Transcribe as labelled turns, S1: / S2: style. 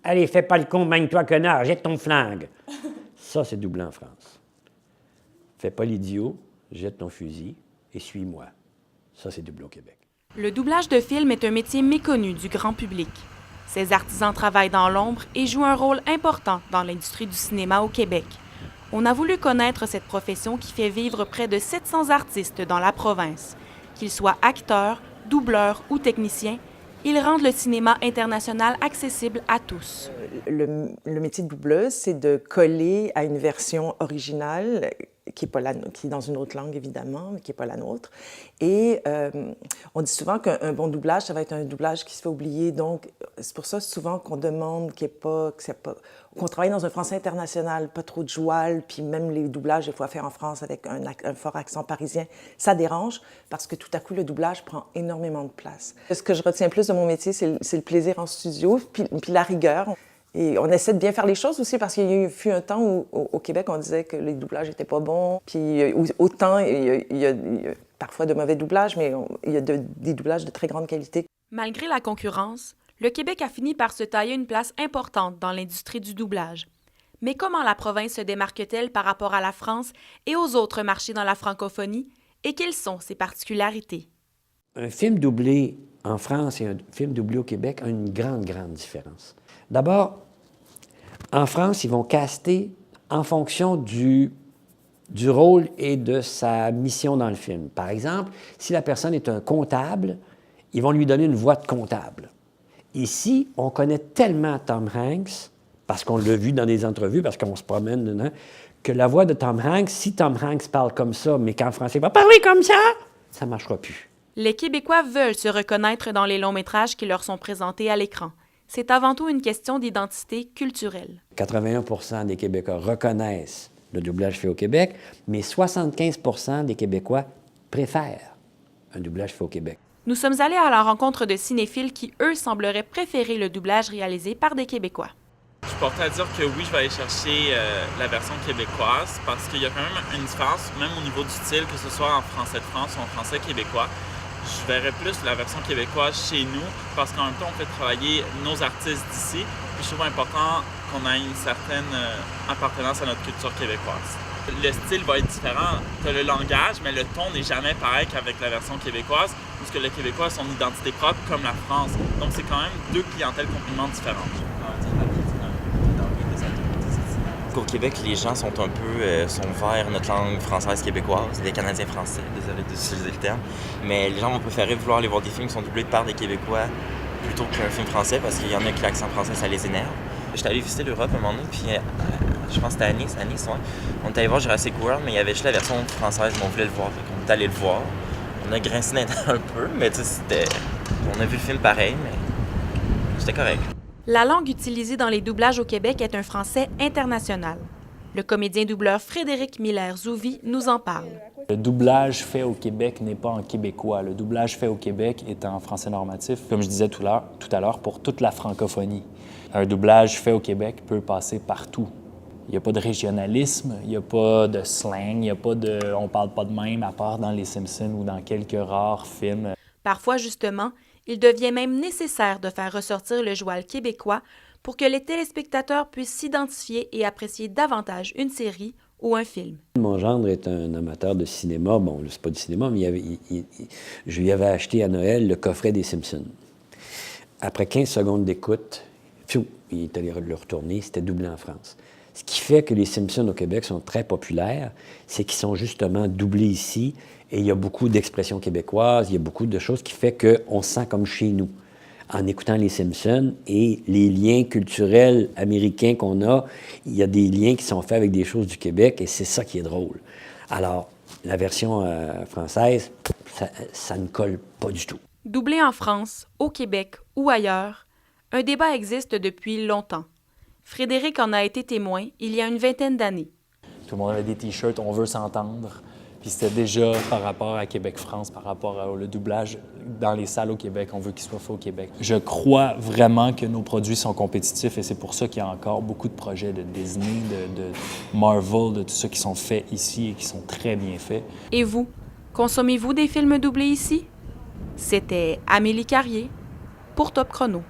S1: Allez, fais pas le con, magne-toi, connard, jette ton flingue. Ça, c'est doublé en France. Fais pas l'idiot, jette ton fusil et suis-moi. Ça, c'est doublé au Québec.
S2: Le doublage de film est un métier méconnu du grand public. Ces artisans travaillent dans l'ombre et jouent un rôle important dans l'industrie du cinéma au Québec. On a voulu connaître cette profession qui fait vivre près de 700 artistes dans la province. Qu'ils soient acteurs, doubleurs ou techniciens, ils rendent le cinéma international accessible à tous.
S3: Le métier de doubleuse, c'est de coller à une version originale qui est dans une autre langue, évidemment, mais qui n'est pas la nôtre. Et on dit souvent qu'un bon doublage, ça va être un doublage qui se fait oublier. Donc, c'est pour ça souvent qu'on demande qu'on travaille dans un français international, pas trop de joual, puis même les doublages, des fois, faits en France avec un fort accent parisien, ça dérange parce que tout à coup, le doublage prend énormément de place. Ce que je retiens plus de mon métier, c'est le plaisir en studio, puis la rigueur. Et on essaie de bien faire les choses aussi parce qu'il y a eu un temps où, au Québec, on disait que les doublages n'étaient pas bons. Puis autant, il y a parfois de mauvais doublages, mais il y a des doublages de très grande qualité.
S2: Malgré la concurrence, le Québec a fini par se tailler une place importante dans l'industrie du doublage. Mais comment la province se démarque-t-elle par rapport à la France et aux autres marchés dans la francophonie? Et quelles sont ses particularités?
S1: Un film doublé en France et un film doublé au Québec ont une grande, grande différence. D'abord, en France, ils vont caster en fonction du rôle et de sa mission dans le film. Par exemple, si la personne est un comptable, ils vont lui donner une voix de comptable. Ici, on connaît tellement Tom Hanks, parce qu'on l'a vu dans des entrevues, parce qu'on se promène dedans, que la voix de Tom Hanks, si Tom Hanks parle comme ça, mais qu'en français il va parler comme ça ne marchera plus.
S2: Les Québécois veulent se reconnaître dans les longs-métrages qui leur sont présentés à l'écran. C'est avant tout une question d'identité culturelle.
S1: 81 des Québécois reconnaissent le doublage fait au Québec, mais 75 des Québécois préfèrent un doublage fait au Québec.
S2: Nous sommes allés à la rencontre de cinéphiles qui, eux, sembleraient préférer le doublage réalisé par des Québécois.
S4: Je suis porté à dire que oui, je vais aller chercher la version québécoise parce qu'il y a quand même une différence, même au niveau du style, que ce soit en français de France ou en français québécois. Je verrais plus la version québécoise chez nous parce qu'en même temps, on fait travailler nos artistes d'ici. Puis je trouve important qu'on ait une certaine appartenance à notre culture québécoise. Le style va être différent. Tu as le langage, mais le ton n'est jamais pareil qu'avec la version québécoise, puisque le québécois a son identité propre comme la France. Donc c'est quand même deux clientèles complètement différentes.
S5: Au Québec, les gens sont un peu sont vers notre langue française québécoise, les Canadiens français, désolé d'utiliser le terme. Mais les gens vont préférer vouloir aller voir des films qui sont doublés par des Québécois plutôt qu'un film français parce qu'il y en a que l'accent français, ça les énerve. J'étais allé visiter l'Europe un moment donné, puis je pense que c'était à Nice, ouais. On est allé voir Jurassic World, mais il y avait juste la version française, mais on voulait le voir. On est allé le voir. On a grincé un peu, mais tu sais, on a vu le film pareil, mais c'était correct.
S2: La langue utilisée dans les doublages au Québec est un français international. Le comédien-doubleur Frédéric Miller-Zouvi nous en parle.
S6: Le doublage fait au Québec n'est pas en québécois. Le doublage fait au Québec est en français normatif, comme je disais tout à l'heure, pour toute la francophonie. Un doublage fait au Québec peut passer partout. Il n'y a pas de régionalisme, il n'y a pas de slang, il n'y a pas de « on parle pas de même » à part dans Les Simpsons ou dans quelques rares films.
S2: Parfois, justement, il devient même nécessaire de faire ressortir le joual québécois pour que les téléspectateurs puissent s'identifier et apprécier davantage une série ou un film.
S1: Mon gendre est un amateur de cinéma. Bon, c'est pas du cinéma, mais je lui avais acheté à Noël le coffret des Simpsons. Après 15 secondes d'écoute, il est allé le retourner, c'était doublé en France. Ce qui fait que les Simpsons au Québec sont très populaires, c'est qu'ils sont justement doublés ici, et il y a beaucoup d'expressions québécoises, il y a beaucoup de choses qui fait qu'on se sent comme chez nous en écoutant les Simpsons et les liens culturels américains qu'on a, il y a des liens qui sont faits avec des choses du Québec et c'est ça qui est drôle. Alors, la version française, ça ne colle pas du tout.
S2: Doublé en France, au Québec ou ailleurs, un débat existe depuis longtemps. Frédéric en a été témoin il y a une vingtaine d'années.
S6: Tout le monde avait des T-shirts « On veut s'entendre ». Puis c'était déjà par rapport à Québec-France, par rapport au doublage dans les salles au Québec, on veut qu'il soit fait au Québec. Je crois vraiment que nos produits sont compétitifs et c'est pour ça qu'il y a encore beaucoup de projets de Disney, de Marvel, de tout ça qui sont faits ici et qui sont très bien faits.
S2: Et vous, consommez-vous des films doublés ici? C'était Amélie Carrier pour Top Chrono.